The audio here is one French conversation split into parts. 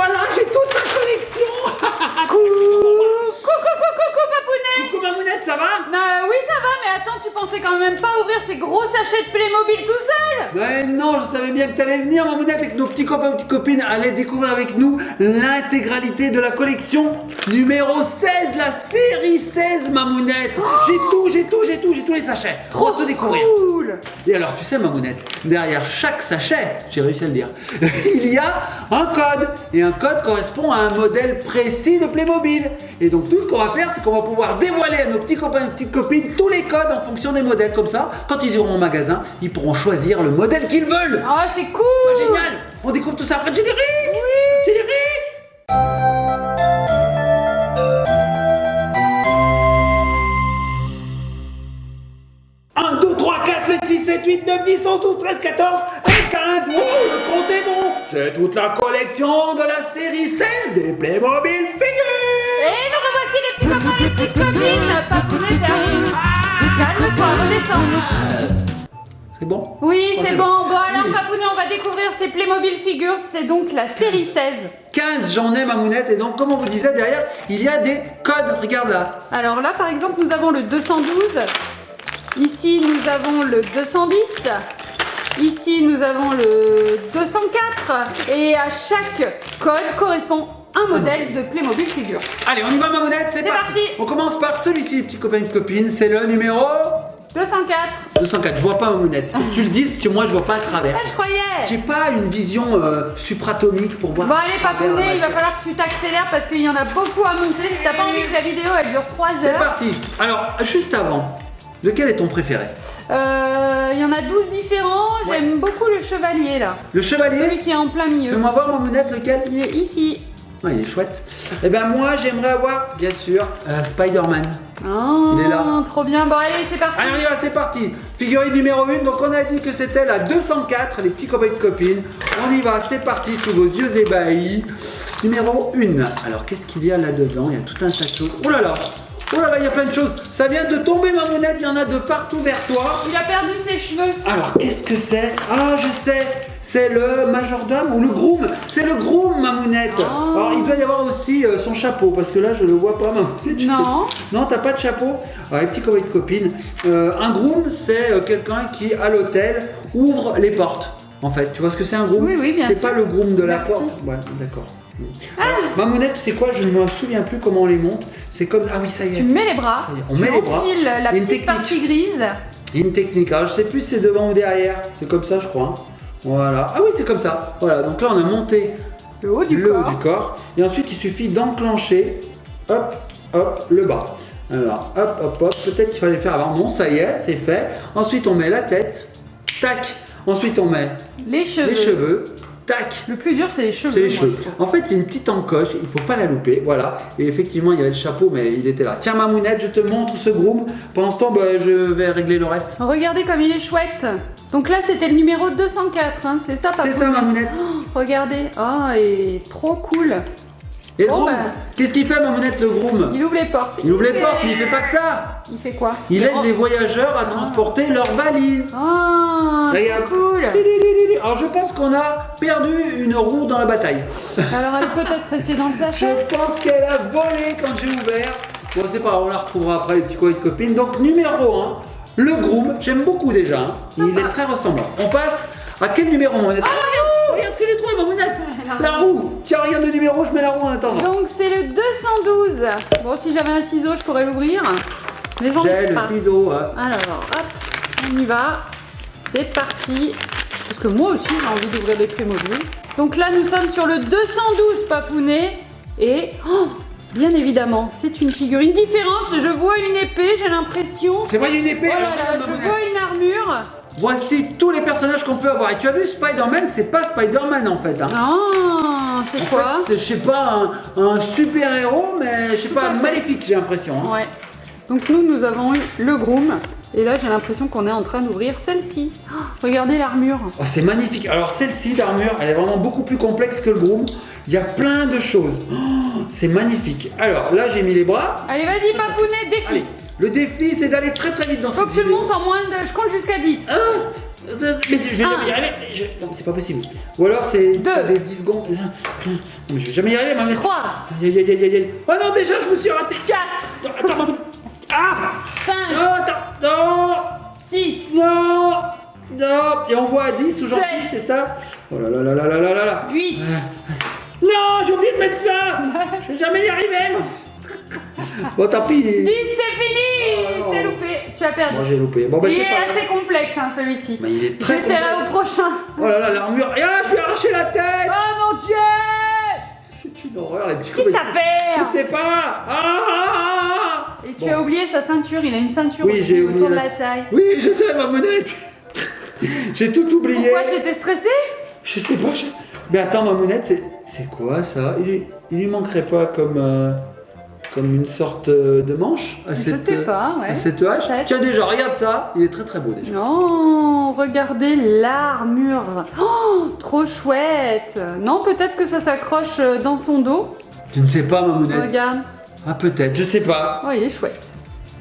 voilà, j'ai toute la collection. Coucou, Papounet. Coucou Mamounette, ça va? Oui, ça va, mais attends, tu pensais quand même pas ouvrir ces gros sachets de Playmobil tout seul? Ouais, non, je savais bien que t'allais venir, Mamounette, et que nos petits copains et petites copines allaient découvrir avec nous l'intégralité de la collection numéro 16, la série 16, Mamounette. J'ai tous les sachets. On va tout découvrir. Cool. Et alors, tu sais, Mamounette, derrière chaque sachet, j'ai réussi à le dire, il y a un code. Et un code correspond à un modèle précis de Playmobil. Et donc, tout ce qu'on va faire, c'est qu'on va pouvoir dévoiler à nos petits copains et petites copines tous les codes en fonction des modèles. Comme ça, quand ils iront au magasin, ils pourront choisir le modèle qu'ils veulent. Oh, c'est cool. Génial. On découvre tout ça après le générique. Oui. Générique. 1, 2, 3, 4, 5, 6, 7, 8, 9, 10, 11, 12, 13, 14 et 15. Oh, le compte est bon. J'ai toute la collection de la série 16 des Playmobil Figures. Et nous revoici les petits copains et les petites copines. Papounet, calme-toi, redescends. C'est bon? Oui, Oh, c'est bon. Bon, alors, Oui. Papounet, on va découvrir ces Playmobil Figures. C'est donc la série 16. 15, j'en ai, Mamounette. Et donc, comme on vous disait, derrière, il y a des codes. Regarde là. Alors là, par exemple, nous avons le 212. Ici, nous avons le 210. Ici, nous avons le 204. Et à chaque code correspond un modèle de Playmobil Figure. Allez, on y va, Mamounette. C'est parti. On commence par celui-ci, petit copain, petite copine. C'est le numéro 204. 204. Je vois pas, Mamounette. Faut que tu le dises, parce que moi, je vois pas à travers. Ah, je croyais. J'ai pas une vision supratomique pour voir. Bon, allez, à travers Papounet, la il va matière. falloir que tu t'accélères parce qu'il y en a beaucoup à monter. Si t'as pas envie que la vidéo elle dure 3 C'est heures. parti. Alors, juste avant, lequel est ton préféré? Il y en a 12 différents. Ouais. J'aime beaucoup le chevalier là. Le chevalier? Celui qui est en plein milieu. Fais-moi voir, Mamounette, lequel? Il est ici. Ah, il est chouette. Eh ben moi, j'aimerais avoir, bien sûr, Spider-Man. Oh, Il est là. trop bien. Bon, allez, c'est parti. Allez, on y va, c'est parti. Figurine numéro 1. Donc, on a dit que c'était la 204, les petits copains de copines. On y va, c'est parti, sous vos yeux ébahis. Numéro 1. Alors, qu'est-ce qu'il y a là-dedans? Il y a tout un tas de choses. Oh là là! Oh là là, il y a plein de choses. Ça vient de tomber, Mamounette. Il y en a de partout vers toi. Il a perdu ses cheveux. Alors, qu'est-ce que c'est? Ah, je sais. C'est le majordome ou le groom. C'est le groom, Mamounette. Oh. Alors, il doit y avoir aussi son chapeau, parce que là, je le vois pas, Mamounette. Je Non. sais. Non, t'as pas de chapeau? Alors, les petits copains de copines. Un groom, c'est quelqu'un qui, à l'hôtel, ouvre les portes. En fait, tu vois ce que c'est un groom? Oui, oui, bien C'est sûr. pas le groom de la Merci. porte. Ouais, d'accord. Alors, Mamounette, tu sais quoi? Je ne me souviens plus comment on les monte. C'est comme... Ah oui, ça y est. Tu mets les bras. Ça y est, on met tu les bras. enfiles la Il y a une petite technique. partie grise. Il y a une technique. Alors, je sais plus si c'est devant ou derrière. C'est comme ça, je crois. Voilà. Ah oui, c'est comme ça. Voilà. Donc là, on a monté Le haut du le corps. haut du corps. Et ensuite, il suffit d'enclencher, hop, hop, le bas. Alors, hop, hop, hop. Peut-être qu'il fallait le faire avant. Bon, ça y est, c'est fait. Ensuite, on met la tête. Tac. Ensuite, on met Les cheveux. les cheveux. Tac. Le plus dur, c'est les cheveux. C'est les moi, cheveux. je trouve. En fait, il y a une petite encoche, il faut pas la louper, voilà. Et effectivement, il y avait le chapeau, mais il était là. Tiens, Mamounette, je te montre ce groom. Pendant ce temps, bah, je vais régler le reste. Regardez comme il est chouette. Donc là, c'était le numéro 204, hein, c'est ça, Papou? C'est ça, Mamounette. Oh, regardez, oh, il est trop cool. Et le Bon, groom, bah. qu'est-ce qu'il fait, Mamounette, le groom? Il ouvre les portes. Il ouvre les portes, mais il fait pas que ça. Il fait quoi? Il aide les voyageurs à transporter leurs valises. Oh, c'est Regarde. cool. Alors, je pense qu'on a perdu une roue dans la bataille. Alors, elle est peut-être restée dans le sachet. Je pense qu'elle a volé quand j'ai ouvert. Bon, c'est pas grave, on la retrouvera après, les petits coins de copines. Donc, numéro 1, le groom. J'aime beaucoup déjà. Hein. Il est très ressemblant. On passe à quel numéro, Mamounette? Regarde que les trois, Mamounette. La roue. Tiens, regarde le numéro, je mets la roue en attendant. Donc, c'est le 212. Bon, si j'avais un ciseau, je pourrais l'ouvrir. Mais j'en J'ai ai le pas. ciseau. Alors, hop, on y va. C'est parti. Parce que moi aussi, j'ai envie d'ouvrir des Playmobil. Donc là, nous sommes sur le 212, Papounet. Et, oh, bien évidemment, c'est une figurine différente. Je vois une épée, j'ai l'impression. C'est vrai, il y a une épée. Oh là Alors, là, regarde, je Mamounette. vois une armure. Voici tous les personnages qu'on peut avoir. Et tu as vu Spider-Man, c'est pas Spider-Man en fait. Hein. Ah, c'est En quoi? fait, c'est, je sais pas, un super-héros, mais je sais pas, maléfique, j'ai l'impression. Hein. Ouais. Donc nous avons eu le groom. Et là, j'ai l'impression qu'on est en train d'ouvrir celle-ci. Oh, regardez l'armure. Oh, c'est magnifique. Alors celle-ci d'armure, elle est vraiment beaucoup plus complexe que le groom. Il y a plein de choses. Oh, c'est magnifique. Alors là, j'ai mis les bras. Allez, vas-y, Papounet, défi. Allez, le défi, c'est d'aller très très vite dans Faut cette que tu le vidéo. montes en moins de... Je compte jusqu'à 10. 1, Mais je vais jamais y arriver. Non, c'est pas possible. Ou alors c'est des 10 secondes. Non, mais je vais jamais y arriver, Mamounette. 3. Oh non, déjà, je me suis raté. 4. Non, attends, Mamounette. Ah 5. Non, attends. Non 6. Non. Non. Et on voit à 10 où j'en 7. suis, c'est ça? Oh là là là là là là là là. 8. Non, j'ai oublié de mettre ça. Je vais jamais y arriver, moi. Bon, tant pis. 10, c'est fini. Oh, C'est loupé. Tu as perdu. Moi, j'ai loupé. Bon, bah, Il c'est est pas grave. assez complexe, hein, celui-ci. Mais il est très J'essaierai complexe. au prochain. Oh là là, l'armure. Ah, je lui ai arraché la tête. Oh mon Dieu. C'est une horreur, les petits Qu'est-ce que t'as fait? Je sais pas. Ah. Et tu as oublié sa ceinture. Il a une ceinture Oui, j'ai oublié autour de la- la taille. Oui, je sais, Mamounette. J'ai tout oublié. Pourquoi t'étais stressé? Je sais pas. Mais attends, Mamounette, c'est quoi ça? Il lui manquerait pas comme une sorte de manche à Je sais pas, ouais. à cette hache? Peut-être. Tiens, déjà, regarde ça. Il est très très beau déjà. Non, regardez l'armure. Oh, trop chouette. Non, peut-être que ça s'accroche dans son dos. Tu ne sais pas, Mamounette. Regarde. Ah, peut-être, je sais pas. Oh, il est chouette.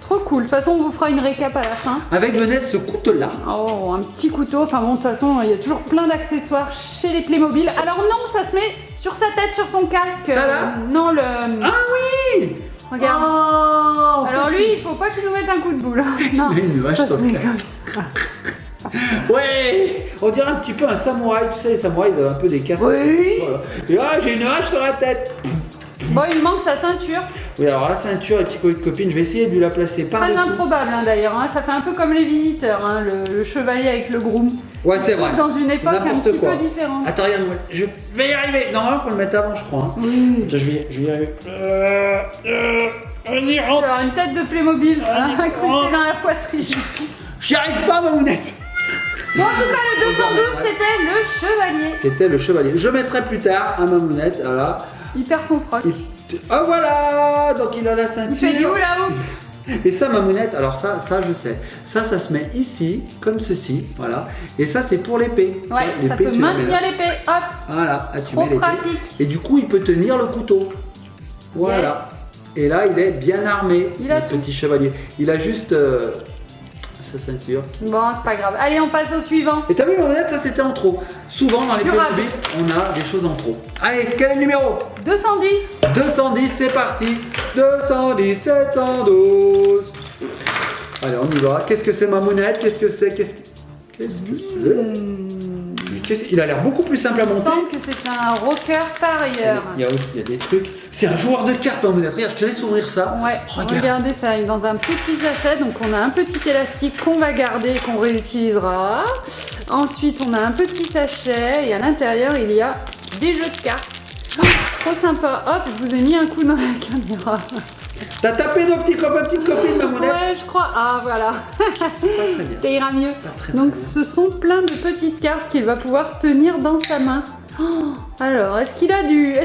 Trop cool. De toute façon, on vous fera une récap à la fin. Avec Venez ce couteau-là. Oh, un petit couteau. Enfin bon, de toute façon, il y a toujours plein d'accessoires chez les Playmobil. Alors non, ça se met sur sa tête, sur son casque. Ça, là Non, le... Ah oui. Regarde. Oh, Alors lui, il faut pas qu'il nous mette un coup de boule. Non, Il a une vache ça se sur le met casque. comme ça. Ouais, on dirait un petit peu un samouraï. Tu sais, les samouraïs, ils avaient un peu des casques. Oui. Voilà. Et ah, j'ai une hache sur la tête. Bon, il manque sa ceinture. Oui, alors la ceinture, les petits colis de copine, je vais essayer de lui la placer Très par-dessus. improbable hein, d'ailleurs. Hein. Ça fait un peu comme les visiteurs, hein, le chevalier avec le groom. Ouais, c'est vrai. Dans une C'est époque un n'importe petit quoi. peu différente. Attends, regarde, moi, je vais y arriver. Normalement, faut le mettre avant, je crois. Hein. Oui. Attends, je vais y arriver. On y Tu vas rentre. avoir une tête de Playmobil Ah, incrustée oh. dans la poitrine. J'y arrive pas, Mamounette. Bon, en tout cas, le 212, c'était le chevalier. C'était le chevalier. Je mettrai plus tard un Mamounette. Voilà. Il perd son froc. Oh voilà. Donc il a la ceinture. Il fait du hula hoop. Et ça, Mamounette, alors ça je sais. Ça se met ici, comme ceci, voilà. Et ça, c'est pour l'épée. Ouais, Tu vois, ça l'épée, peut tu la mets maintenir là. l'épée. Hop. Voilà, là, tu Trop mets l'épée. pratique. Et du coup, il peut tenir le couteau. Voilà. Et là, il est bien armé, Il a le tout. petit chevalier. Il a juste sa ceinture. Bon, c'est pas grave. Allez, on passe au suivant. Et t'as vu, Mamounette, ça c'était en trop. Souvent, dans les Durable. Playmobil, on a des choses en trop. Allez, quel est le numéro? 210. 210, c'est parti. 210, 712. Allez, on y va. Qu'est-ce que c'est, Mamounette? Qu'est-ce que c'est? Il a l'air beaucoup plus simple à Il monter. semble que c'est un rocker parieur. Il y a des trucs. C'est un joueur de cartes, Mamounette. Regarde, je te laisse ouvrir ça. Ouais, Regarde. regardez, ça arrive dans un petit sachet. Donc, on a un petit élastique qu'on va garder et qu'on réutilisera. Ensuite, on a un petit sachet et à l'intérieur, il y a des jeux de cartes. Oh, trop sympa. Hop, je vous ai mis un coup dans la caméra. T'as tapé nos petits copains, petites copines, Mamounette? Ouais, je crois. Ah, voilà. C'est pas très bien. Ça ira mieux. Pas très, Donc, très ce sont plein de petites cartes qu'il va pouvoir tenir dans sa main. Oh, alors, est-ce qu'il a du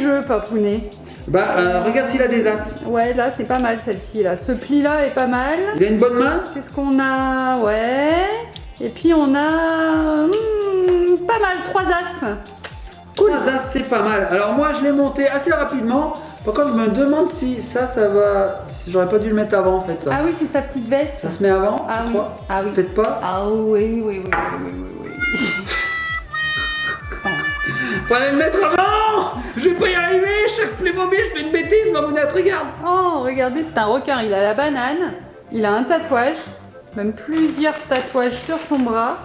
jeu, Papounet? Bah, regarde s'il a des as. Ouais, là, c'est pas mal celle-ci. Là. Ce pli-là est pas mal. Il a une bonne main? Qu'est-ce qu'on a? Ouais. Et puis on a pas mal, 3 as. Cool. 3 as, c'est pas mal. Alors moi, je l'ai monté assez rapidement. Par contre, je me demande si ça va... Si j'aurais pas dû le mettre avant, en fait. Ça, Ah oui, c'est sa petite veste. ça se met avant? Ah tu oui. crois? Ah oui. Peut-être pas? Ah oui. Fallait le mettre avant! Je vais pas y arriver! Chaque Playmobil, je fais une bêtise, Mamounette, regarde! Oh, regardez, c'est un rocker. Il a la banane. Il a un tatouage. Même plusieurs tatouages sur son bras.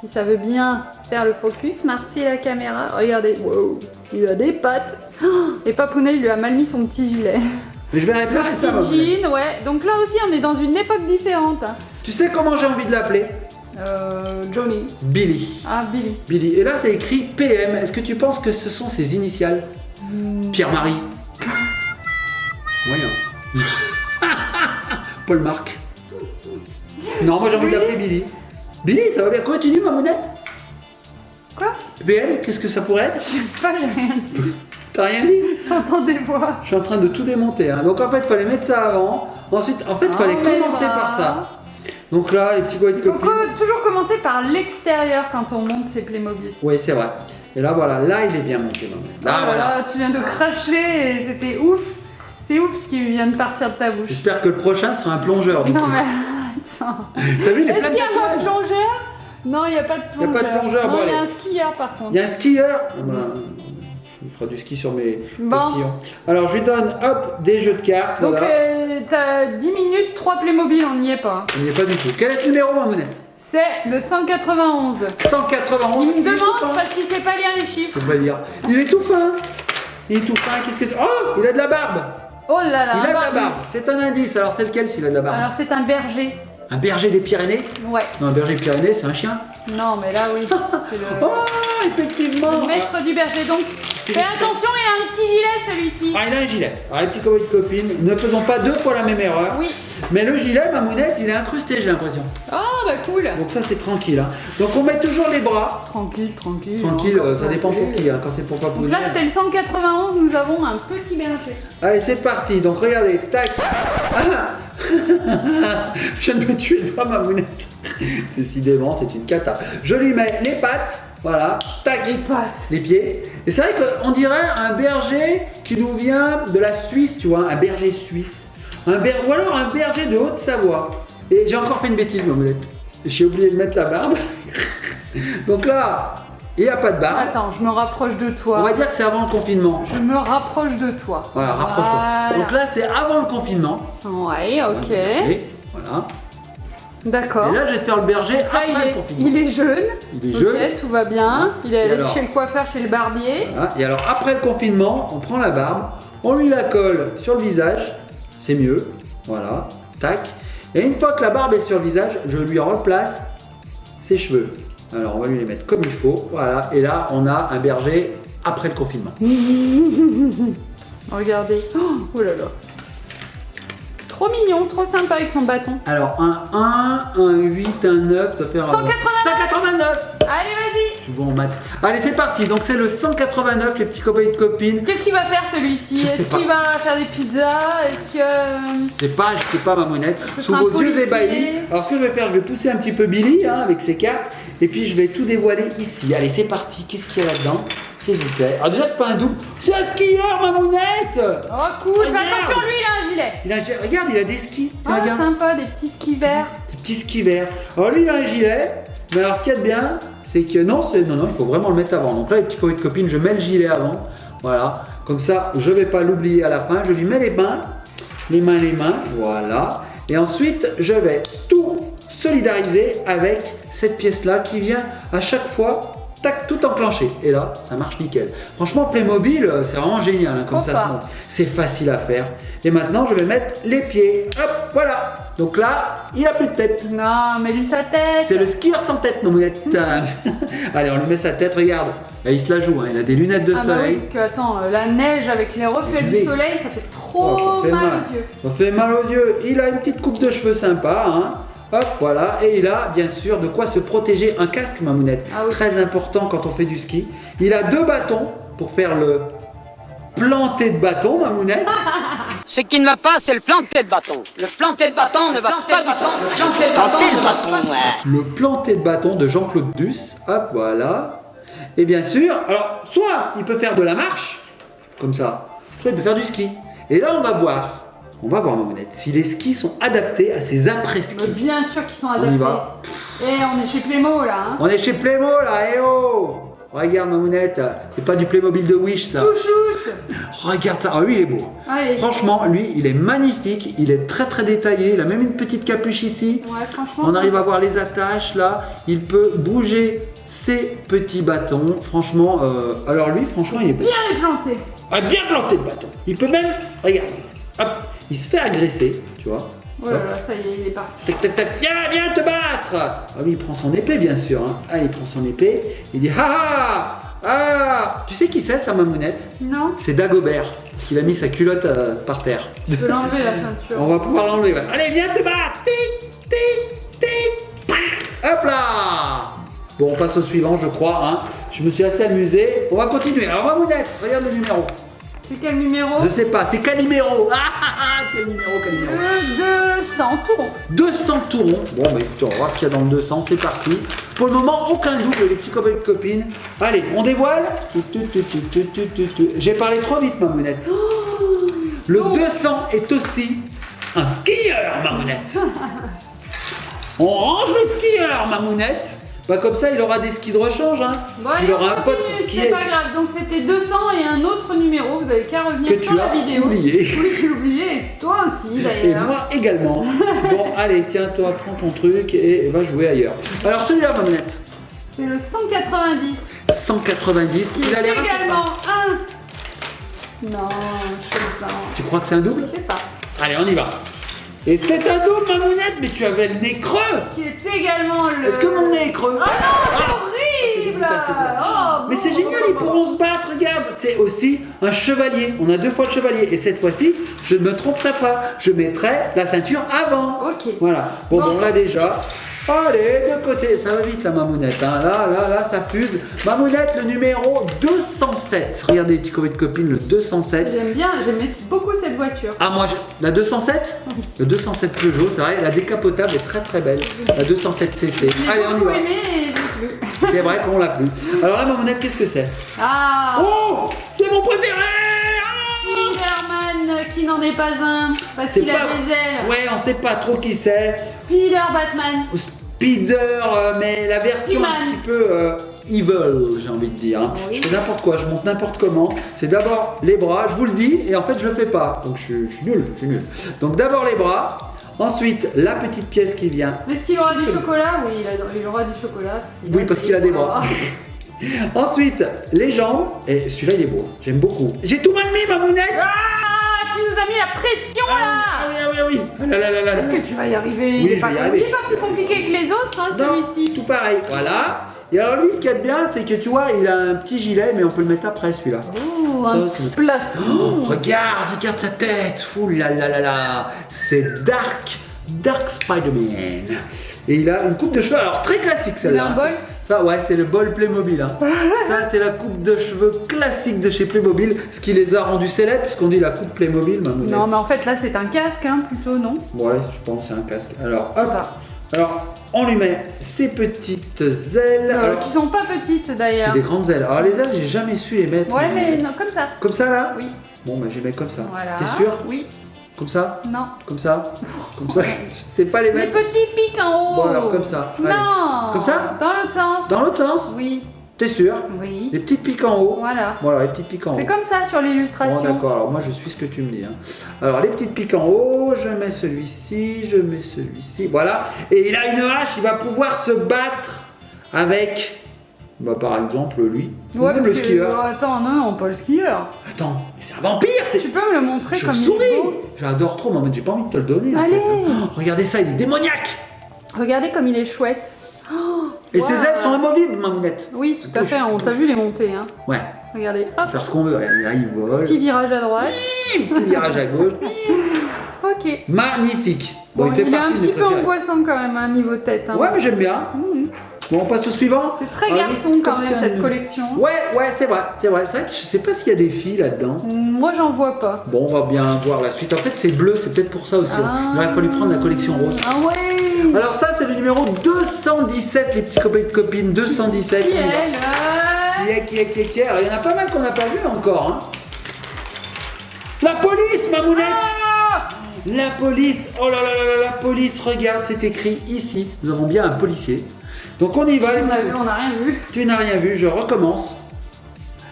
Si ça veut bien faire le focus, merci la caméra. Regardez, wow, il a des pattes. Oh, et Papounet, il lui a mal mis son petit gilet. Mais je vais réparer ça, Mamounette. Petit jean, ouais. Donc là aussi, on est dans une époque différente. Tu sais comment j'ai envie de l'appeler? Johnny. Billy. Ah, Billy. Billy. Et là, c'est écrit PM. Est-ce que tu penses que ce sont ses initiales? Pierre-Marie. Moyen. Paul-Marc. Non, moi j'ai envie d'appeler Billy. Billy, ça va bien. Continue, Mamounette. Quoi? PM, qu'est-ce que ça pourrait être? Pas, j'ai rien dit. T'as rien dit? T'entends des voix. Je suis en train de tout démonter. Hein. Donc en fait, il fallait mettre ça avant. Ensuite, en fait, il fallait Enlève commencer là. par ça. Donc là, les petits colis de Il faut copines. toujours commencer par l'extérieur quand on monte ses Playmobil. Oui, c'est vrai. Et là, voilà, là, il est bien monté, Mamounette. Là, Oh là voilà. là, tu viens de cracher et c'était ouf. C'est ouf ce qui vient de partir de ta bouche. J'espère que le prochain sera un plongeur. Du Non coup. mais attends. T'as vu les Est-ce plein de qu'il y a un tatouages? plongeur? Non, il n'y a pas de Il y a plongeur. pas de plongeur, Non, bon, il y a allez. un skieur par contre. Il y a un skieur. Ah ben, il fera du ski sur mes Bon. skieurs. Alors, je lui donne, hop, des jeux de cartes. Donc, Voilà. t'as 10 minutes, 3 Playmobil, on n'y est pas. Il n'y est pas du tout. Quel est ce numéro, Mamounette? C'est le 191. 191. Il me est tout demande fin. parce qu'il sait pas lire les chiffres. Faut pas dire. Il est tout fin. Il est tout fin. Qu'est-ce que c'est? Oh, il a de la barbe. Oh là là. Il a de la barbu. barbe. C'est un indice. Alors, c'est lequel s'il a de la barbe? Alors, c'est un berger. Un berger des Pyrénées? Ouais. Non, un berger des Pyrénées, c'est un chien. Non, mais là, oui. C'est le... Oh, effectivement. le maître du berger. Donc, fais attention, il a un petit gilet celui-ci. Ah, il a un gilet. Alors, les petits copains de copines, ne faisons pas deux fois la même erreur. Oui. Mais le gilet, Mamounette, il est incrusté, j'ai l'impression. Oh, bah cool. Donc ça, c'est tranquille. Hein. Donc on met toujours les bras. Tranquille, tranquille. Tranquille, encore ça dépend pour tranquille. qui. Hein. Quand c'est pour pas Donc là, c'était le 191, nous avons un petit berger. Allez, c'est parti. Donc regardez, tac. Ah je viens de me tuer toi, Mamounette. Décidément, c'est une cata. Je lui mets les pattes. Voilà, tac. Les pattes. Les pieds. Et c'est vrai qu'on dirait un berger qui nous vient de la Suisse, tu vois, un berger suisse. Ou alors un berger de Haute-Savoie. Et j'ai encore fait une bêtise, Mamounette. J'ai oublié de mettre la barbe. Donc là, il n'y a pas de barbe. Attends, je me rapproche de toi. On va dire que c'est avant le confinement. Je me rapproche de toi. Voilà, rapproche-toi. Voilà. Donc là, c'est avant le confinement. Ouais, ok. Et voilà. D'accord. Et là, je vais te faire le berger Là, après le confinement. il est jeune. Il est Ok, jeune. tout va bien. Il est Et allé alors chez le coiffeur, chez le barbier. Voilà. Et alors, après le confinement, on prend la barbe, on lui la colle sur le visage. C'est mieux. Voilà. Tac. Et une fois que la barbe est sur le visage, je lui replace ses cheveux. Alors, on va lui les mettre comme il faut. Voilà. Et là, on a un berger après le confinement. Regardez. Oh là là. Trop mignon, trop sympa avec son bâton. Alors, un 1, un 8, un 9, ça fait 189. Allez, vas-y. Je suis bon en maths. Allez, c'est parti. Donc, c'est le 189, les petits copains et copines. Qu'est-ce qu'il va faire celui-ci? Je sais Est-ce pas. qu'il va faire des pizzas? Est-ce que... Je sais pas, Mamounette. Ce Sous sera vos un yeux policier. ébahis. Alors, ce que je vais faire, je vais pousser un petit peu Billy hein, avec ses cartes. Et puis, je vais tout dévoiler ici. Allez, c'est parti. Qu'est-ce qu'il y a là-dedans? Qu'est-ce que c'est? Alors, déjà, c'est pas un double. C'est un skieur, Mamounette. Oh cool, fais Regarde. attention, lui il a un gilet. Regarde, il a des skis. Ah Regarde. sympa, des petits skis verts. Des petits skis verts. Alors, lui, il a un gilet. Mais alors, ce qu'il y a de bien, c'est que non, il faut vraiment le mettre avant. Donc là, les petits copains de copines, je mets le gilet avant. Voilà. Comme ça, je vais pas l'oublier à la fin. Je lui mets les mains. Les mains. Voilà. Et ensuite, je vais tout solidariser avec cette pièce-là qui vient à chaque fois, tac, tout enclencher. Et là, ça marche nickel. Franchement, Playmobil, c'est vraiment génial hein, comme ça se monte. C'est facile à faire. Et maintenant, je vais mettre les pieds. Hop, voilà. Donc là, il a plus de tête. Non, mais lui sa tête. C'est le skieur sans tête, Mamounette. Allez, on lui met sa tête, regarde. Là, il se la joue, hein. Il a des lunettes de Ah bah oui, soleil. parce que attends, la neige avec les reflets Les UV. du soleil, ça fait trop Oh, ça fait mal aux yeux. Ça fait mal aux yeux. Il a une petite coupe de cheveux sympa, hein. Hop, voilà. Et il a bien sûr de quoi se protéger. Un casque, Mamounette. Ah oui. Très important quand on fait du ski. Il a 2 bâtons pour faire le planté de bâton, Mamounette. Ce qui ne va pas, c'est le planté de bâton. Le planté de bâton ne va pas du tout. Le planté de bâton, Le planté de bâton de Jean-Claude Duss. Hop, voilà. Et bien sûr, alors, soit il peut faire de la marche, comme ça, soit il peut faire du ski. Et là, on va voir, Mamounette, si les skis sont adaptés à ces après-skis. Bien sûr qu'ils sont On y adaptés. va. Et on est chez Playmo là. Hein. On est chez Playmo, là, eh oh! Regarde, Mamounette, c'est pas du Playmobil de Wish, ça. Touchous. Regarde ça, ah, lui, il est beau. Allez. Franchement, lui, il est magnifique, il est très très détaillé, il a même une petite capuche ici. Ouais, franchement. On ça- arrive à voir les attaches là, il peut bouger ses petits bâtons, franchement, alors lui franchement il est beau. Bien les planter. Ah, bien planté le bâton, il peut même, regarde, hop, il se fait agresser, tu vois. Oh là Hop. là, ça y est, il est parti. Tac tac tac, viens te battre. Ah oui, il prend son épée bien sûr, hein. Ah, il prend son épée, il dit ah, tu sais qui c'est ça, Mamounette? Non, C'est Dagobert, parce qu'il a mis sa culotte par terre. je peux l'enlever la ceinture. On va pouvoir l'enlever. Ouais. Allez, viens te battre. Tic, tic, tic. Hop là. Bon, on passe au suivant, je crois. Hein. Je me suis assez amusé. On va continuer. Alors, Mamounette, regarde le numéro. C'est quel numéro? Je sais pas, c'est Calimero. Quel numéro, Calimero? 200 tours. 200 tourons. Bon, bah écoutez, on va voir ce qu'il y a dans le 200. C'est parti. Pour le moment, aucun double, les petits copains et copines. Allez, on dévoile. J'ai parlé trop vite, Mamounette. Le 200 est aussi un skieur, Mamounette. On range le skieur, Mamounette. Bah comme ça, il aura des skis de rechange, hein. Bon, Il allez, aura un on pote continue, pour skier. c'est pas grave. Donc c'était 200 et un autre numéro. Vous avez qu'à revenir Que sur tu la as vidéo. oublié. Oui, j'ai oublié. Et toi aussi Et d'ailleurs. moi également. Bon, allez, tiens, toi, prends ton truc et va jouer ailleurs. Alors celui-là, Mamonette, C'est le 190. 190, il a l'air assez également sympa. un. Non, je sais pas. Tu crois que c'est un double? Je sais pas. Allez, on y va. Et c'est un double, Mamonette, mais tu avais le nez creux. Qui est également le. Est-ce que mon nez est creux? Oh non, c'est c'est horrible. dégoûtant, c'est bon. Oh, Mais c'est bon, génial, bon, ils bon. pourront se battre, regarde. C'est aussi un chevalier. On a 2 fois le chevalier. Et cette fois-ci, je ne me tromperai pas. Je mettrai la ceinture avant. Ok. Voilà. Bon, Bon. là déjà. Allez, de côté. Ça va vite, la Mamounette. Hein. Là, ça fuse. Mamounette, le numéro 207. Regardez, petit copain de copine, le 207. J'aime bien, j'aime beaucoup cette voiture. Ah, moi, la 207? Le 207 Peugeot, c'est vrai. La décapotable est très très belle. La 207 CC. Allez, on y beaucoup va. aimé et j'ai plus. C'est vrai qu'on l'a plus. Alors là, Mamounette, qu'est-ce que c'est? Ah, Oh, c'est mon préféré. Ah, Spider-Man qui n'en est pas un parce c'est qu'il pas... a des ailes. Ouais, on sait pas trop qui c'est. Spider-Batman. Ou Spider, mais la version un He-Man. petit peu evil, j'ai envie de dire. Hein. Oui. Je fais n'importe quoi, je monte n'importe comment. C'est d'abord les bras, je vous le dis, et en fait je le fais pas. Donc je suis nul. Donc d'abord les bras, ensuite la petite pièce qui vient. Est-ce qu'il aura du chocolat? Oui, il aura du chocolat. Oui, parce qu'il a des bras. Ensuite les jambes, et celui-là il est beau, j'aime beaucoup. J'ai tout mal mis, Mamounette. Ah, tu nous as mis la pression là. Oui. Ah là là. Est-ce que tu vas y arriver? Oui, Il est je pas vais y com- arriver. il est pas plus compliqué que les autres, hein, Non, celui-ci. tout pareil, voilà. Et alors lui, ce qu'il y a de bien, c'est que tu vois, il a un petit gilet, mais on peut le mettre après celui-là. Oh, un Ça, petit c'est- plastron. Oh, regarde sa tête. Fou là. C'est Dark Spider-Man. Et il a une coupe de cheveux, alors très classique celle-là. Il a un bol. Ça, ouais, c'est le bol Playmobil. Hein. Ça, c'est la coupe de cheveux classique de chez Playmobil, ce qui les a rendus célèbres, puisqu'on dit la coupe Playmobil, Mamounette. Non, mais en fait, là, c'est un casque, hein, plutôt, non? Ouais, je pense que c'est un casque. Alors, Je sais hop. pas. Alors, on lui met ses petites ailes. Alors, Qui sont pas petites c'est d'ailleurs. des grandes ailes. Alors, les ailes, j'ai jamais su les mettre. Ouais, mais non, comme ça. Comme ça, là? Oui. Bon, bah, je les mets comme ça. Voilà. T'es sûr? Oui. Comme ça? Non. Comme ça? Comme ça? Je sais pas les Les mettre. petits pics en haut. Bon, alors, comme ça. Allez. Non. Comme ça? Dans l'autre sens. Dans l'autre sens? Oui. T'es sûr? Oui. Les petites piques en haut. Voilà. Bon, alors, les petites piques en haut. C'est comme ça sur l'illustration. Bon, d'accord, alors moi je suis ce que tu me dis. Hein. Alors les petites piques en haut, je mets celui-ci, voilà. Et il a une hache, il va pouvoir se battre avec, bah, par exemple, lui, Ouais, même parce le que- skieur. Attends, non, pas le skieur. Attends, mais c'est un vampire, c'est... Tu peux me le montrer Je comme il est souris. beau? J'adore trop, mais j'ai pas envie de te le donner. En Allez. fait, hein. Oh, regardez ça, il est démoniaque. Regardez comme il est chouette. Oh, Et wow. ses ailes sont amovibles, Mamounette. Oui, tout à Touche, fait. On t'a touche. vu les monter, hein. Ouais, Regardez. on Hop. peut faire ce qu'on veut. Là, il vole. Petit virage à droite. Petit virage à gauche. Ok. Magnifique. Bon, il fait il est partie un de petit mes peu préférés. angoissant quand même, un niveau tête. Hein. Ouais, mais j'aime bien. Mmh. Bon, on passe au suivant. C'est très Ah oui, garçon quand comme même c'est cette un- collection. Ouais, c'est vrai. C'est vrai que je sais pas s'il y a des filles là-dedans. Moi j'en vois pas. Bon, on va bien voir la suite. En fait, c'est bleu, c'est peut-être pour ça aussi. Ah. Il aurait fallu prendre la collection rose. Ah ouais. Alors ça, c'est le numéro 217, les petits copains de copines. 217. Qui on y va. est Qui est. Alors, il y en a pas mal qu'on n'a pas vu encore. Hein. La police, Mamounette. Ah. La police. Oh là là, la police. Regarde, c'est écrit ici. Nous avons bien un policier. Donc on y va. les On a petits- vu, on n'a rien vu. Tu n'as rien vu, je recommence.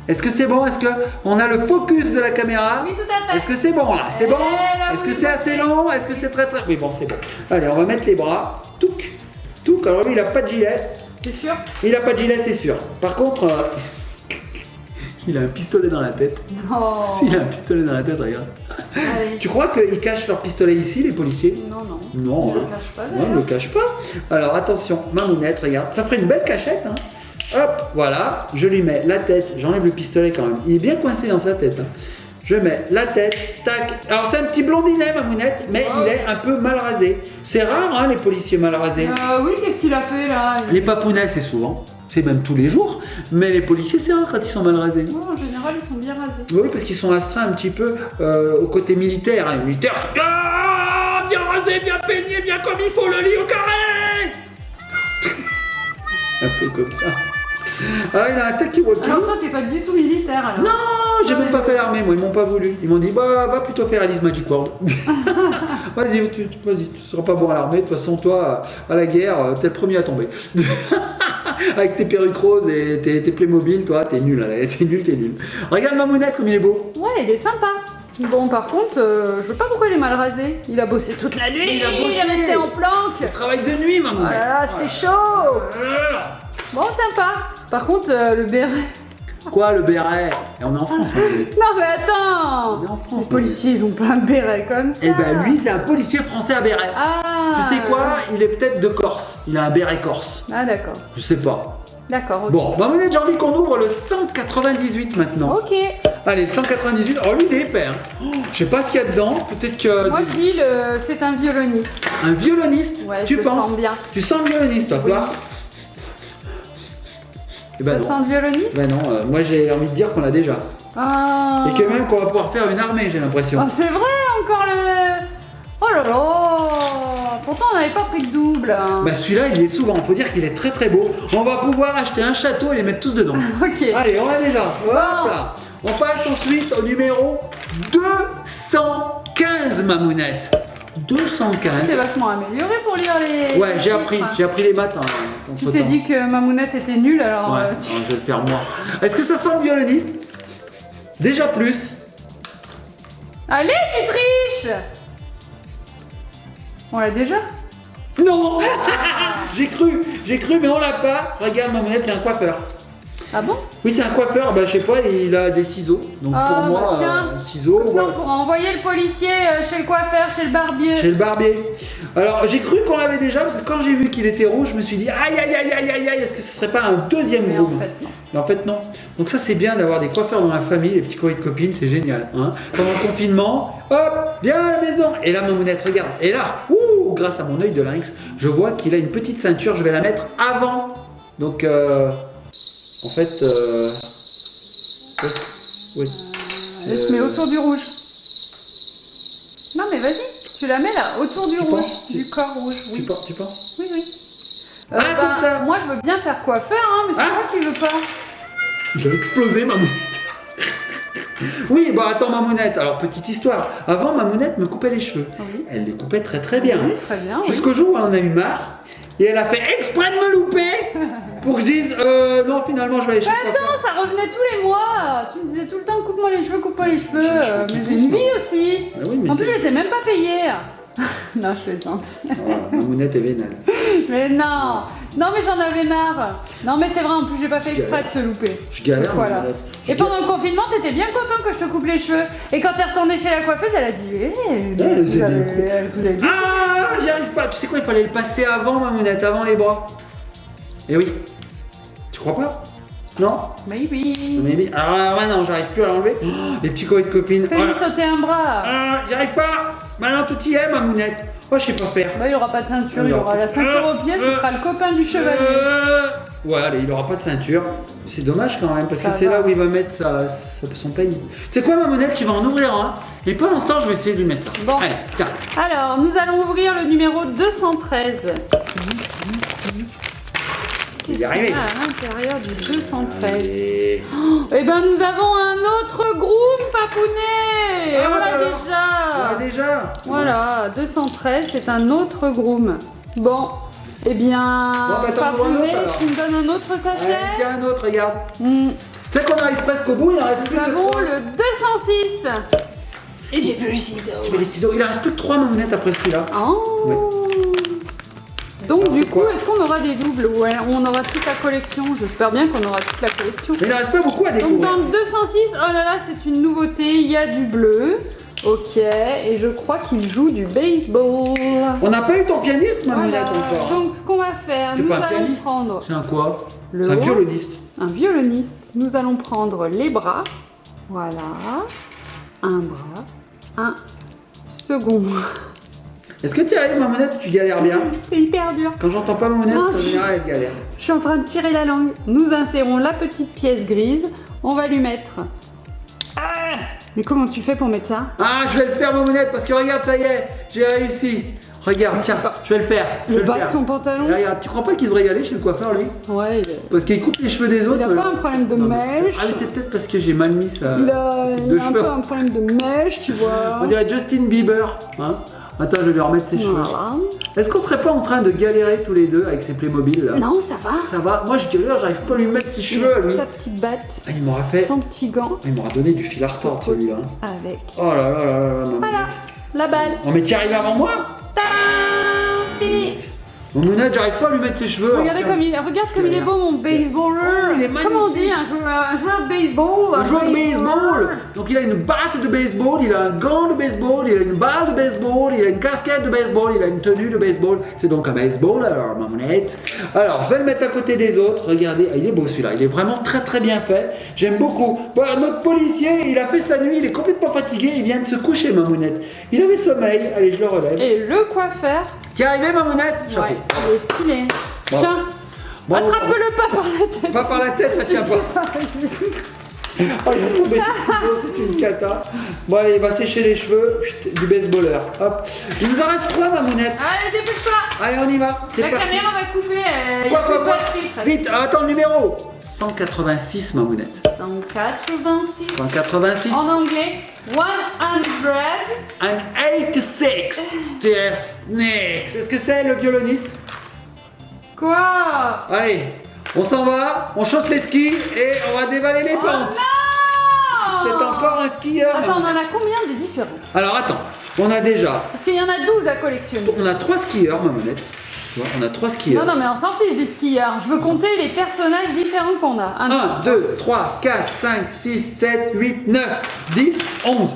Est-ce que c'est bon? Est-ce que on a le focus de la caméra? Oui, tout à fait. Est-ce que c'est bon là? C'est bon? là, Est-ce que oui, c'est assez long? Est-ce que c'est très très... Oui, bon, c'est bon. Allez, on va mettre les bras. Touc. Touc. Alors lui, il a pas de gilet. C'est sûr? Il a pas de gilet, c'est sûr. Par contre, il a un pistolet dans la tête. Oh. S'il a un pistolet dans la tête, regarde. Allez. Tu crois qu'ils cachent leur pistolet ici, les policiers? Non, non. Non, Je le hein. cache pas Non, ils d'ailleurs. ne le cachent pas. Alors attention, Mamounette, regarde, ça ferait une belle cachette. Hein. Hop, voilà, je lui mets la tête, j'enlève le pistolet quand même. Il est bien coincé dans sa tête. Hein. Je mets la tête, tac. Alors c'est un petit blondinet, Mamounette, mais il est un peu mal rasé. C'est rare, hein, les policiers mal rasés. Oui, qu'est-ce qu'il a fait là? Les papounets, c'est souvent, c'est même tous les jours. Mais les policiers, c'est rare quand ils sont mal rasés. Non, en général, ils sont bien rasés. Oui, parce qu'ils sont astreints un petit peu au côté militaire. Hein. Les militaires, ah, bien rasé, bien peigné, bien comme il faut, le lit au carré. Un peu comme ça. Ah, il a un talkie-walkie. Alors toi, t'es pas du tout militaire alors? Non, j'ai même pas fait l'armée, moi, ils m'ont pas voulu. Ils m'ont dit, bah, va plutôt faire Alice Magic World. Vas-y, tu seras pas bon à l'armée. De toute façon, toi, à la guerre, t'es le premier à tomber. Avec tes perruques roses et tes Playmobil, toi, t'es nul, là, t'es nul. Regarde Mamounette comme il est beau. Ouais, il est sympa. Bon, par contre, je sais pas pourquoi il est mal rasé. Il a bossé toute la nuit, il est resté en planque. Il travaille de nuit, Oh Mamounette. là là, c'était chaud. Bon, sympa. Par contre, le béret... Quoi, le béret? Et on est en France, Mamounette. Non mais attends. On est en France, Les policiers, ils ont plein de bérets comme ça. Eh ben lui, c'est un policier français à béret. Ah. Tu sais quoi? Il est peut-être de Corse. Il a un béret corse. Ah d'accord. Je sais pas. D'accord, ok. Bon, Mamounette, j'ai envie qu'on ouvre le 198 maintenant. Ok. Allez, le 198. Oh, lui, il est épais. Hein. Oh, je sais pas ce qu'il y a dedans. Peut-être que. Moi je dis, c'est un violoniste. Un violoniste? Ouais, tu je le penses? sens bien. Tu sens le violoniste, toi, Oui. toi? Eh ben Ça non. sent le violoniste? Ben non, moi j'ai envie de dire qu'on l'a déjà. Ah. Et que même qu'on va pouvoir faire une armée, j'ai l'impression. Oh, c'est vrai, encore le... Oh là là. Pourtant on n'avait pas pris de double. Hein. Bah celui-là, il est souvent. Faut dire qu'il est très très beau. On va pouvoir acheter un château et les mettre tous dedans. Ok. Allez, on l'a déjà. Hop là. On passe ensuite au numéro 215, Mamounette. 215. C'est vachement amélioré pour lire les... Ouais, j'ai chiffres. appris les maths. Hein, Tu t'es dit que Mamounette était nulle alors... Ouais, tu- non, je vais le faire moi. Est-ce que ça sent le violoniste? Déjà plus. Allez, tu triches. On l'a déjà? Non. J'ai cru, mais on l'a pas. Regarde, Mamounette, c'est un coiffeur. Ah bon? Oui, c'est un coiffeur, bah je sais pas, il a des ciseaux. Donc Ah, pour moi, bah tiens. ciseaux, Comme ça, voilà. on pourra envoyer le policier chez le coiffeur, chez le barbier. Chez le barbier. Alors j'ai cru qu'on l'avait déjà, parce que quand j'ai vu qu'il était rouge, je me suis dit aïe aïe aïe aïe aïe aïe, est-ce que ce serait pas un deuxième Mais groom? en fait, non. Mais en fait non. Donc ça c'est bien d'avoir des coiffeurs dans la famille, les petits copains de copines, c'est génial. Hein. Pendant le confinement, hop, viens à la maison. Et là Mamounette, regarde, et là, ouh, grâce à mon œil de lynx, je vois qu'il a une petite ceinture, je vais la mettre avant. Donc en fait, oui. Elle se met autour du rouge. Non mais vas-y, tu la mets là, autour du Tu rouge, penses du corps rouge. Oui, Tu penses? oui. oui. Ah, comme ça. Moi je veux bien faire coiffeur, hein, mais c'est Ah. moi qui veux pas. Je vais exploser, Mamounette. Oui, bah attends, Mamounette. Alors, petite histoire. Avant, Mamounette me coupait les cheveux. Oui. Elle les coupait très très bien. Oui, très bien, oui. Jusqu'au jour où elle en a eu marre. Et elle a fait exprès de me louper pour que je dise non, finalement, je vais aller chez le coiffeur. Attends, ça revenait tous les mois. Tu me disais tout le temps coupe-moi les cheveux, coupe-moi les cheveux. J'ai les cheveux qui Mais j'ai poussent, une moi. vie aussi. Bah oui, mais En plus, c'est- je n'étais même pas payée. Non, je plaisante. Oh, Mamounette est vénale. Mais non, non mais j'en avais marre. Non mais c'est vrai, en plus j'ai pas fait exprès de te louper. Je galère, Voilà. Mamounette. Et pendant le confinement, t'étais bien content que je te coupe les cheveux. Et quand t'es retournée chez la coiffeuse, elle a dit vous avez coupé. vous avez dit. Ah, j'y arrive pas. Tu sais quoi, il fallait le passer avant, Mamounette, avant les bras. Eh oui. Tu crois pas? Non? Maybe. Mais alors maintenant, j'arrive plus à l'enlever. Oh, les petits copains de copines. Fais-lui Voilà. sauter un bras. Ah, j'y arrive pas. Maintenant, tout y est, Mamounette. Oh, je sais pas faire. Bah il aura pas de ceinture, il Alors, aura la ceinture au pied, ce sera le copain du chevalier. Ouais, allez, il aura pas de ceinture. C'est dommage quand même, parce Ça que c'est va. là où il va mettre son peigne. Tu sais quoi, Mamounette, tu vas en ouvrir un. Et pendant ce temps, je vais essayer de lui mettre ça. Bon. Allez, tiens. Alors, nous allons ouvrir le numéro 213. Il est Qu'est-ce arrivé. qu'on a à l'intérieur du 213? Et... Eh ben nous avons un autre groom, papounet. Ah, On l'a alors. Ah, déjà. déjà. Voilà, 213, c'est un autre groom. Bon, eh bien, Bon, bah, t'en veux un papounet, autre, alors. tu me donnes un autre Allez, sachet. tiens, un autre, regarde. Hmm. Tu sais qu'on arrive presque au bout, il en reste plus Nous que avons 3. le 206. Et j'ai plus le ciseau. Je vais les ciseaux. Il en reste plus que 3 Mamounettes après celui-là. Oh. Ouais. Donc Alors, du c'est coup, quoi est-ce qu'on aura des doubles? Ouais, on aura toute la collection. J'espère bien qu'on aura toute la collection. Mais il en reste pas beaucoup à Donc découvrir. dans le 206, oh là là, c'est une nouveauté, il y a du bleu. Ok, et je crois qu'il joue du baseball. On n'a pas eu ton pianiste, Mamounette, Voilà. encore. Donc ce qu'on va faire, C'est nous pas un allons pianiste. prendre C'est un quoi? le C'est un haut. violoniste. un violoniste. Nous allons prendre les bras. Voilà. Un bras. Un second. Est-ce que tu arrives, Mamounette, tu galères bien? C'est hyper dur. Quand j'entends pas Mamounette, en Ensuite. général, elle galère. Je suis en train de tirer la langue. Nous insérons la petite pièce grise. On va lui mettre... Ah, mais comment tu fais pour mettre ça? Ah, je vais le faire, Mamounette, parce que regarde, ça y est, j'ai réussi. Regarde, tiens, je vais le faire. Je vais Le bas de faire. son pantalon? Et regarde, tu crois pas qu'il devrait y aller chez le coiffeur, lui? Ouais, Parce qu'il coupe les cheveux des autres. il a mais- pas un problème de Non, mais- mèche. Ah, mais c'est peut-être parce que j'ai mal mis ça. Il a un cheveux. peu un problème de mèche, tu vois. On dirait Justin Bieber. Hein. Attends, je vais lui remettre ses cheveux. Voilà. Est-ce qu'on serait pas en train de galérer tous les deux avec ces Playmobil là? Non, ça va. Ça va? Moi, je galère, j'arrive pas à lui mettre ses cheveux à lui. Sa petite batte, Ah, il m'aura fait. son petit gant Il m'aura donné du fil à retordre celui-là. avec. Oh là là là là là, maman. Voilà, la balle. Oh, mais t'y arrives avant moi? Tadam, fini. Mon Mounette, j'arrive pas à lui mettre ses cheveux. Regarde alors, comme il est beau, mon baseballer. Oh, il est Comment on dit magnifique. un joueur de baseball? Un joueur de baseball. Donc il a une batte de baseball, il a un gant de baseball, il a une balle de baseball, il a une casquette de baseball, il a une tenue de baseball. C'est donc un baseballer, ma Mounette. Alors je vais le mettre à côté des autres. Regardez, ah, il est beau celui-là, il est vraiment très très bien fait. J'aime beaucoup. Voilà, notre policier, il a fait sa nuit, il est complètement fatigué, il vient de se coucher, ma Mounette. Il avait sommeil. Allez, je le relève. Et le coiffeur. T'es arrivé, ma Mounette? Chapeau. Ouais, il est stylé. Bon. Tiens, Bon, attrape-le pas par la tête. Pas par la tête, ça tient pas. Oh, il va tomber ses ciseaux, c'est une cata. Bon, allez, il va sécher les cheveux du baseballeur. Hop. Il nous en reste 3, ma Mounette. Allez, dépêche-toi. Allez, on y va. C'est La parti. caméra va couper. Il y Quoi, a plus de quoi batterie, presque. Vite, attends le numéro. 186, ma Mounette. 186. 186. En anglais, 100. And 86. Snakes. Est-ce que c'est le violoniste? Quoi? Allez, on s'en va, on chausse les skis et on va dévaler les Oh pentes. non! C'est encore un skieur. ma Attends, on en Mounette. a combien des différents? Alors attends, on a déjà, Parce qu'il y en a 12 à collectionner. on a 3 skieurs, ma Mounette. Tu vois, on a 3 skieurs. Non, mais on s'en fiche des skieurs. Je veux compter les personnages différents qu'on a. 1, 2, 3, 4, 5, 6, 7, 8, 9, 10, 11.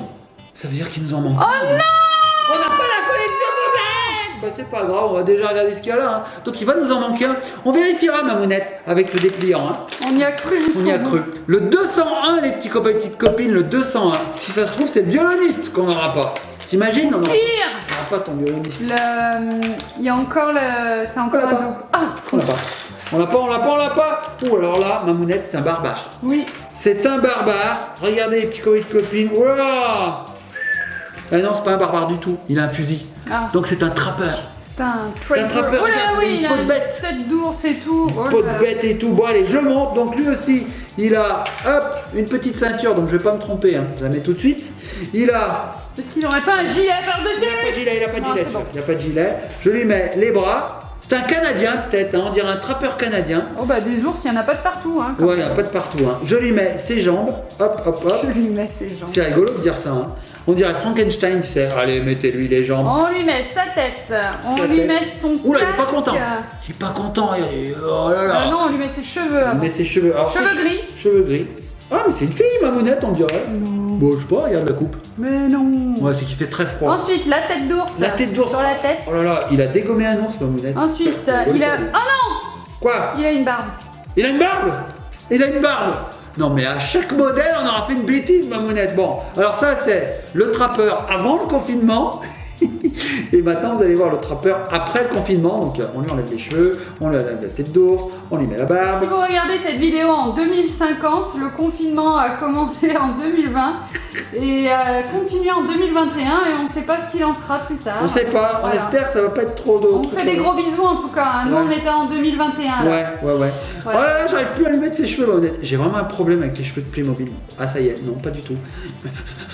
Ça veut dire qu'il nous en manque. Oh non! On n'a pas la collection complète. Bah c'est pas grave, on va déjà regarder ce qu'il y a là. Hein. Donc il va nous en manquer un. On vérifiera, ma Mounette, avec le dépliant. Hein. On y a cru jusqu'au On y a bout. cru. Le 201, les petits copains et petites copines, le 201. Si ça se trouve, c'est le violoniste qu'on n'aura pas. T'imagines? On n'aura Pire! pas ton violoniste. Il y a encore le... C'est encore On l'a un pas. double. Ah! On l'a pas. On l'a pas, on l'a pas, on l'a pas. Ouh, alors là, ma Mounette, c'est un barbare. Oui. C'est un barbare. Regardez les petits copains et petites copines. Ouah! Ah non, c'est pas un barbare du tout. Il a un fusil. Ah. Donc c'est un trappeur. C'est un C'est un trappeur, Oh là regarde, oui, une il a peau de une bête. tête d'ours et tout. Oh Peau là de là. bête et tout. Bon allez, je le montre. Donc lui aussi, il a hop une petite ceinture. Donc je vais pas me tromper. Hein. Je la mets tout de suite. Il a. Est-ce qu'il n'aurait pas un gilet par-dessus? Il a pas de gilet. Il a pas de Ah, gilet. c'est bon. Il a pas de gilet. Je lui mets les bras. C'est un Canadien peut-être. Hein. On dirait un trappeur canadien. Oh bah des ours, il n'y en a pas de partout. Hein, Ouais, il n'y en a pas de partout. Hein. Je lui mets ses jambes. Hop, hop, hop. Je lui mets ses jambes. C'est rigolo de dire ça. Hein. On dirait Frankenstein, tu sais. Allez, mettez-lui les jambes. On lui met sa tête. On Sa lui tête. met son Oula, il casque. est pas content. Il est pas content. Oh là là. Ah non, on lui met ses cheveux. Il avant. met ses cheveux. Alors, Cheveux ses- gris. Cheveux gris. Ah, mais c'est une fille, ma Mounette, on dirait. Bon, je sais pas, regarde la coupe. Mais non. Ouais, c'est qu'il fait très froid. Ensuite, la tête d'ours. La tête d'ours. Sur la tête. Oh là là, il a dégommé un ours, ma Mounette. Ensuite, C'est il a... rigolo. Oh non! Quoi? Il a une barbe. Il a une barbe. Il a une barbe. Non, mais à chaque modèle, on aura fait une bêtise, ma Mounette. Bon, alors ça, c'est le trappeur avant le confinement. Et maintenant, vous allez voir le trappeur après le confinement. Donc, on lui enlève les cheveux, on lui enlève la tête d'ours, on lui met la barbe. Si vous regardez cette vidéo en 2050, le confinement a commencé en 2020 et a continué en 2021 et on ne sait pas ce qu'il en sera plus tard. On sait pas, on Voilà. espère que ça va pas être trop d'autres. On fait des gros bisous en tout cas. Hein. Nous, Ouais. on était en 2021. là. Ouais. Voilà. Oh là là, j'arrive plus à lui mettre ses cheveux, ma Mounette. J'ai vraiment un problème avec les cheveux de Playmobil. Ah, ça y est, non, pas du tout.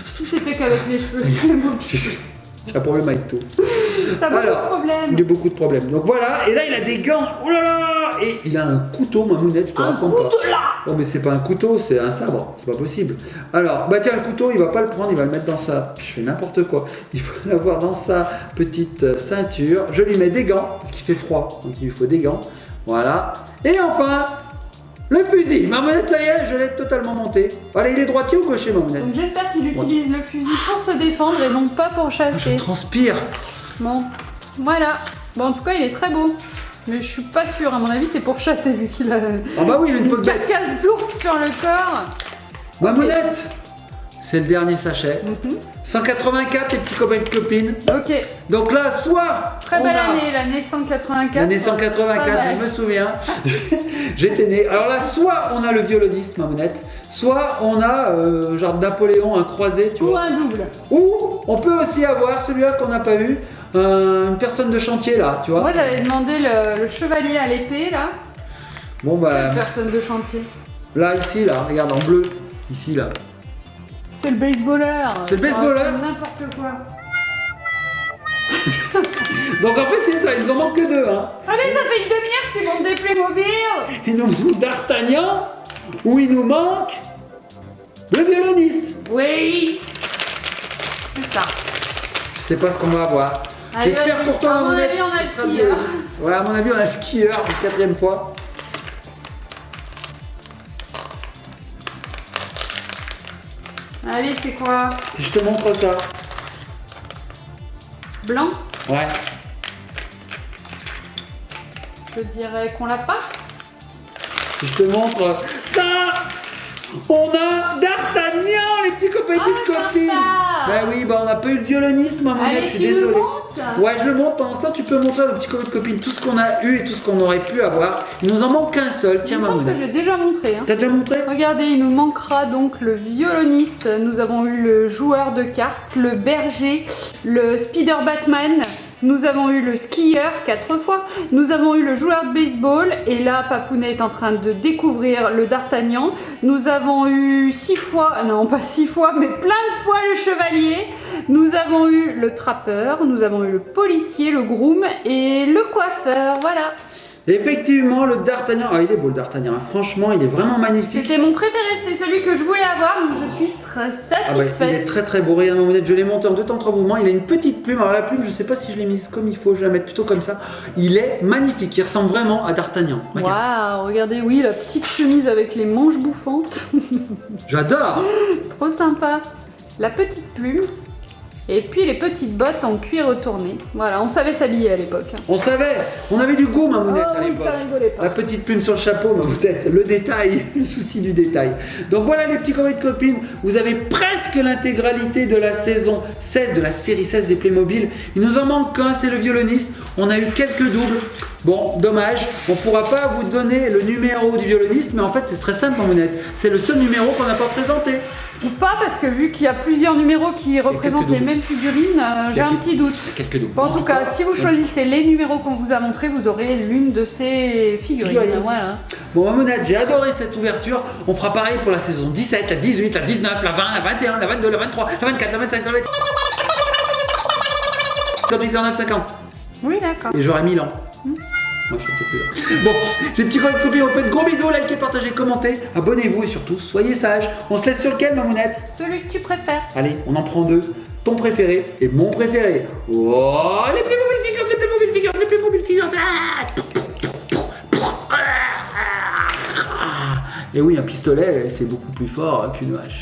Si c'était qu'avec les cheveux. J'ai un problème avec tout. T'as beaucoup Alors, de problèmes. il a beaucoup de problèmes. Donc voilà, et là il a des gants. Oh là là. Et il a un couteau, ma Mounette, je te Un raconte pas. couteau là. Oh mais c'est pas un couteau, c'est un sabre, c'est pas possible. Alors, bah tiens, le couteau, il va pas le prendre, il va le mettre dans sa... Je fais n'importe quoi. Il faut l'avoir dans sa petite ceinture. Je lui mets des gants, parce qu'il fait froid, donc il lui faut des gants. Voilà. Et enfin, le fusil. Ma Mounette, ça y est, je l'ai totalement monté. Allez, il est droitier ou gaucher, ma Mounette? Donc j'espère qu'il utilise le fusil pour se défendre et non pas pour Je chasser. transpire. Bon, voilà. Bon, en tout cas, il est très beau. Mais je suis pas sûre, à mon avis, c'est pour chasser vu qu'il a Ah bah oui, il a une peau de bête. carcasse d'ours sur le corps. Ma Mounette, c'est le dernier sachet. Mhm. 184, les petits copains et copines. Ok, Donc là, soit très on belle a année, l'année 184. l'année 184, Pas je mal. me souviens. J'étais né. Alors là, soit on a le violoniste, ma Mounette, soit on a genre Napoléon, un croisé, tu Ou vois. un double. Ou on peut aussi avoir celui-là qu'on n'a pas vu, une personne de chantier là, tu vois. Moi, j'avais demandé le chevalier à l'épée, là. Bon bah Personne de chantier. là, ici, là, regarde en bleu, ici là. C'est le baseballeur. C'est le baseballeur. N'importe quoi. Donc en fait c'est ça, il nous en manque que 2 hein. Allez, ça fait une demi-heure que tu montes des Playmobil. Il nous manque D'Artagnan ou il nous manque le violoniste. Oui. C'est ça. Je sais pas ce qu'on va avoir. Allez, J'espère vas-y. pour toi. À mon Mamonette, avis, on a le ce sera skieur. mieux. Ouais, à mon avis, on a le skieur pour 4e fois. Allez, c'est quoi? Si je te montre ça. Blanc? Ouais. Je dirais qu'on l'a pas. Si je te montre ça, on a D'Artagnan, les petits copains et petites sympa. copines. Bah oui, bah on n'a pas eu le violoniste, Mamonette, Allez, je suis tu le désolé. montes. Ouais, je le montre. Pendant ce temps, tu peux montrer à nos petits copains et copines tout ce qu'on a eu et tout ce qu'on aurait pu avoir. Il nous en manque qu'un seul. Tiens, Il me semble que Mamonette. j'ai déjà montré. Hein. T'as déjà montré? Regardez, il nous manquera donc le violoniste. Nous avons eu le joueur de cartes, le berger, le Spider Batman. Nous avons eu le skieur 4 fois. Nous avons eu le joueur de baseball. Et là, Papounet est en train de découvrir le D'Artagnan. Nous avons eu 6 fois, non pas 6 fois, mais plein de fois le chevalier. Nous avons eu le trappeur. Nous avons eu le policier, le groom et le coiffeur. Voilà. Effectivement, le D'Artagnan. Ah, il est beau le D'Artagnan. Franchement, il est vraiment magnifique. C'était mon préféré, c'était celui que je voulais avoir. Donc je suis très Ah bah, satisfaite. il est très très beau. Regarde, Mamonette, je l'ai monté en 2 temps 3 mouvements. Il a une petite plume. Alors la plume, je sais pas si je l'ai mise comme il faut. Je vais la mettre plutôt comme ça. Il est magnifique. Il ressemble vraiment à D'Artagnan. Regarde. Waouh, regardez, oui, la petite chemise avec les manches bouffantes. J'adore. Trop sympa. La petite plume. Et puis les petites bottes en cuir retourné. Voilà, on savait s'habiller à l'époque. On savait. On avait du goût, Mamonette, Oh à oui, l'époque. ça rigolait pas. La petite plume sur le chapeau, Mamonette. Le détail. Le souci du détail. Donc voilà, les petits copains et copines. Vous avez presque l'intégralité de la saison 16, de la série 16 des Playmobil. Il nous en manque qu'un, c'est le violoniste. On a eu quelques doubles. Bon, dommage, on pourra pas vous donner le numéro du violoniste, mais en fait c'est très simple, Mamonette. C'est le seul numéro qu'on n'a pas présenté. Ou pas, parce que vu qu'il y a plusieurs numéros qui représentent les doubles. mêmes figurines, j'ai un petit doute. Quelques doubles. Bon, en tout cas, si vous choisissez les numéros qu'on vous a montrés, vous aurez l'une de ces figurines. Figurines. Voilà. Bon, Mamonette, j'ai adoré cette ouverture. On fera pareil pour la saison 17, la 18, la 19, la 20, la 21, la 22, la 23, la 24, la 25, la 26. 49, 50. Oui, d'accord. Et j'aurai 1000 ans. Moi, je suis plus là. Bon, les petits copains et copines, on fait de gros bisous, likez, partagez, commentez, abonnez-vous et surtout, soyez sages. On se laisse sur lequel, Mamonette? Celui que tu préfères. Allez, on en prend 2. Ton préféré et mon préféré. Oh, les Playmobil figures, les Playmobil figures, les Playmobil figures. Et oui, un pistolet, c'est beaucoup plus fort qu'une hache.